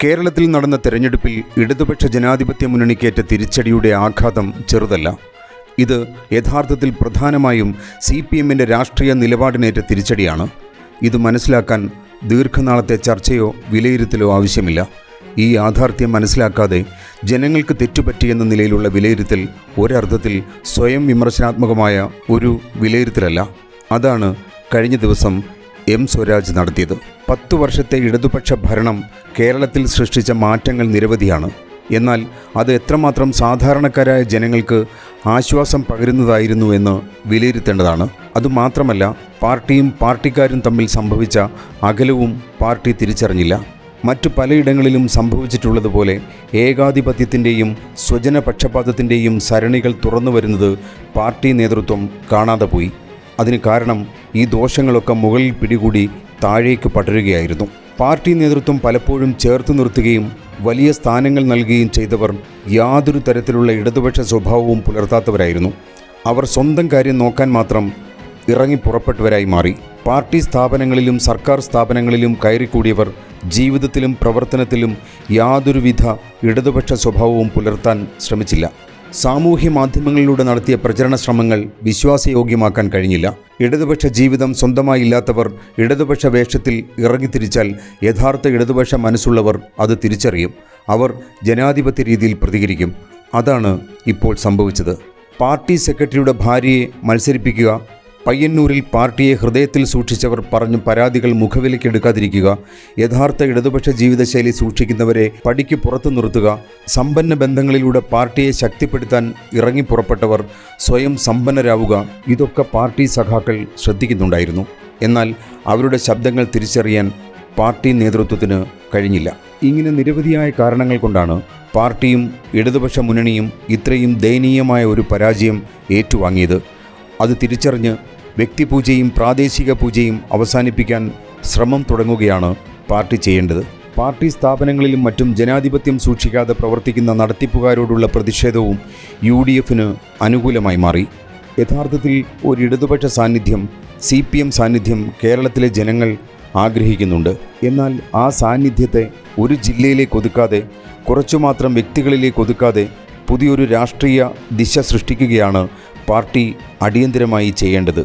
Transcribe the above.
കേരളത്തിൽ നടന്ന തെരഞ്ഞെടുപ്പിൽ ഇടതുപക്ഷ ജനാധിപത്യ മുന്നണിക്കേറ്റ തിരിച്ചടിയുടെ ആഘാതം ചെറുതല്ല. ഇത് യഥാർത്ഥത്തിൽ പ്രധാനമായും CPM-ന്റെ രാഷ്ട്രീയ നിലപാടിനേറ്റ തിരിച്ചടിയാണ്. ഇത് മനസ്സിലാക്കാൻ ദീർഘനാളത്തെ ചർച്ചയോ വിലയിരുത്തലോ ആവശ്യമില്ല. ഈ യാഥാർത്ഥ്യം മനസ്സിലാക്കാതെ ജനങ്ങൾക്ക് തെറ്റുപറ്റിയെന്ന നിലയിലുള്ള വിലയിരുത്തൽ ഒരർത്ഥത്തിൽ സ്വയം വിമർശനാത്മകമായ ഒരു വിലയിരുത്തലല്ല. അതാണ് കഴിഞ്ഞ ദിവസം സ്വരാജ് നടത്തിയത്. 10 വർഷത്തെ ഇടതുപക്ഷ ഭരണം കേരളത്തിൽ സൃഷ്ടിച്ച മാറ്റങ്ങൾ നിരവധിയാണ്. എന്നാൽ അത് എത്രമാത്രം സാധാരണക്കാരായ ജനങ്ങൾക്ക് ആശ്വാസം പകരുന്നതായിരുന്നു എന്ന് വിലയിരുത്തേണ്ടതാണ്. അതുമാത്രമല്ല, പാർട്ടിയും പാർട്ടിക്കാരും തമ്മിൽ സംഭവിച്ച അകലവും പാർട്ടി തിരിച്ചറിഞ്ഞില്ല. മറ്റു പലയിടങ്ങളിലും സംഭവിച്ചിട്ടുള്ളതുപോലെ ഏകാധിപത്യത്തിൻ്റെയും സ്വജനപക്ഷപാതത്തിൻ്റെയും സരണികൾ തുറന്നു വരുന്നത് പാർട്ടി നേതൃത്വം കാണാതെ പോയി. അതിന് കാരണം ഈ ദോഷങ്ങളൊക്കെ മുകളിൽ പിടികൂടി താഴേക്ക് പടരുകയായിരുന്നു. പാർട്ടി നേതൃത്വം പലപ്പോഴും ചേർത്ത് നിർത്തുകയും വലിയ സ്ഥാനങ്ങൾ നൽകുകയും ചെയ്തവർ യാതൊരു തരത്തിലുള്ള ഇടതുപക്ഷ സ്വഭാവവും പുലർത്താത്തവരായിരുന്നു. അവർ സ്വന്തം കാര്യം നോക്കാൻ മാത്രം ഇറങ്ങി പുറപ്പെട്ടവരായി മാറി. പാർട്ടി സ്ഥാപനങ്ങളിലും സർക്കാർ സ്ഥാപനങ്ങളിലും കയറിക്കൂടിയവർ ജീവിതത്തിലും പ്രവർത്തനത്തിലും യാതൊരുവിധ ഇടതുപക്ഷ സ്വഭാവവും പുലർത്താൻ ശ്രമിച്ചില്ല. സാമൂഹ്യ മാധ്യമങ്ങളിലൂടെ നടത്തിയ പ്രചരണ ശ്രമങ്ങൾ വിശ്വാസയോഗ്യമാക്കാൻ കഴിഞ്ഞില്ല. ഇടതുപക്ഷ ജീവിതം സ്വന്തമായി ഇല്ലാത്തവർ ഇടതുപക്ഷ വേഷത്തിൽ ഇറങ്ങിത്തിരിച്ചാൽ യഥാർത്ഥ ഇടതുപക്ഷ മനസ്സുള്ളവർ അത് തിരിച്ചറിയും. അവർ ജനാധിപത്യ രീതിയിൽ പ്രതികരിക്കും. അതാണ് ഇപ്പോൾ സംഭവിച്ചത്. പാർട്ടി സെക്രട്ടറിയുടെ ഭാര്യയെ മത്സരിപ്പിക്കുക, പയ്യന്നൂരിൽ പാർട്ടിയെ ഹൃദയത്തിൽ സൂക്ഷിച്ചവർ പറഞ്ഞു പരാതികൾ മുഖവിലയ്ക്കെടുക്കാതിരിക്കുക, യഥാർത്ഥ ഇടതുപക്ഷ ജീവിതശൈലി സൂക്ഷിക്കുന്നവരെ പടിക്ക് പുറത്തു നിർത്തുക, സമ്പന്ന ബന്ധങ്ങളിലൂടെ പാർട്ടിയെ ശക്തിപ്പെടുത്താൻ ഇറങ്ങിപ്പുറപ്പെട്ടവർ സ്വയം സമ്പന്നരാവുക, ഇതൊക്കെ പാർട്ടി സഖാക്കൾ ശ്രദ്ധിക്കുന്നുണ്ടായിരുന്നു. എന്നാൽ അവരുടെ ശബ്ദങ്ങൾ തിരിച്ചറിയാൻ പാർട്ടി നേതൃത്വത്തിന് കഴിഞ്ഞില്ല. ഇങ്ങനെ നിരവധിയായ കാരണങ്ങൾ കൊണ്ടാണ് പാർട്ടിയും ഇടതുപക്ഷ മുന്നണിയും ഇത്രയും ദയനീയമായ ഒരു പരാജയം ഏറ്റുവാങ്ങിയത്. അത് തിരിച്ചറിഞ്ഞ് വ്യക്തിപൂജയും പ്രാദേശിക പൂജയും അവസാനിപ്പിക്കാൻ ശ്രമം തുടങ്ങുകയാണ് പാർട്ടി ചെയ്യേണ്ടത്. പാർട്ടി സ്ഥാപനങ്ങളിലും മറ്റും ജനാധിപത്യം സൂക്ഷിക്കാതെ പ്രവർത്തിക്കുന്ന നടത്തിപ്പുകാരോടുള്ള പ്രതിഷേധവും UDF-ന് അനുകൂലമായി മാറി. യഥാർത്ഥത്തിൽ ഒരു ഇടതുപക്ഷ സാന്നിധ്യം, CPM സാന്നിധ്യം കേരളത്തിലെ ജനങ്ങൾ ആഗ്രഹിക്കുന്നുണ്ട്. എന്നാൽ ആ സാന്നിധ്യത്തെ ഒരു ജില്ലയിലേക്ക് ഒതുക്കാതെ, കുറച്ചുമാത്രം വ്യക്തികളിലേക്ക് ഒതുക്കാതെ പുതിയൊരു രാഷ്ട്രീയ ദിശ സൃഷ്ടിക്കുകയാണ് പാർട്ടി അടിയന്തരമായി ചെയ്യേണ്ടത്.